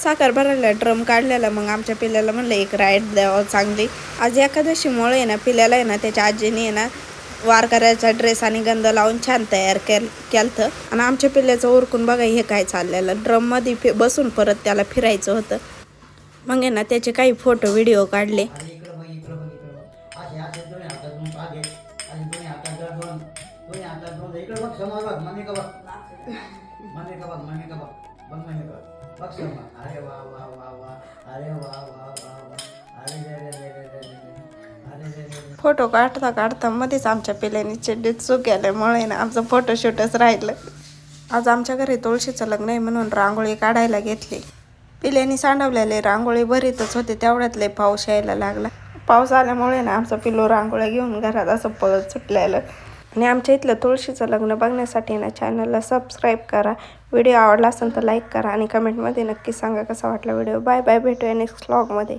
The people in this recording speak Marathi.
साखर भरायला ड्रम काढलेला, मग आमच्या पिल्याला म्हणलं एक राईड द्यावं चांगली. आज एकादशीमुळे आहे ना पिल्याला आहे ना त्याच्या आजीने आहे ना वारकऱ्याचा ड्रेस आणि गंध लावून छान तयार केलं. आणि आमच्या पिल्ल्याचं उरकून बघा हे काय चाललेलं, ड्रममध्ये बसून परत त्याला फिरायचं होतं. मग आहे ना त्याचे काही फोटो व्हिडिओ काढले. फोटो काढता काढता मध्येच आमच्या पिल्याने चड्डीत चूक केल्यामुळे ना आमचं फोटोशूटच राहिलं. आज आमच्या घरी तुळशीचं लग्न आहे म्हणून रांगोळी काढायला घेतली. पिल्याने सांडवलेले रांगोळी भरीतच होते, तेवढ्यातले पाऊस यायला लागला. पाऊस आल्यामुळे ना आमचं पिल्लू रांगोळ्या घेऊन घरात असं पळत सुटलेलं. आणि आमच्या इथलं तुळशीचं लग्न बघण्यासाठी ना चॅनलला सबस्क्राईब करा. व्हिडिओ आवडला असेल तर लाईक करा आणि कमेंटमध्ये नक्की सांगा कसा वाटला व्हिडिओ. बाय बाय, भेटूया नेक्स्ट व्लॉगमध्ये.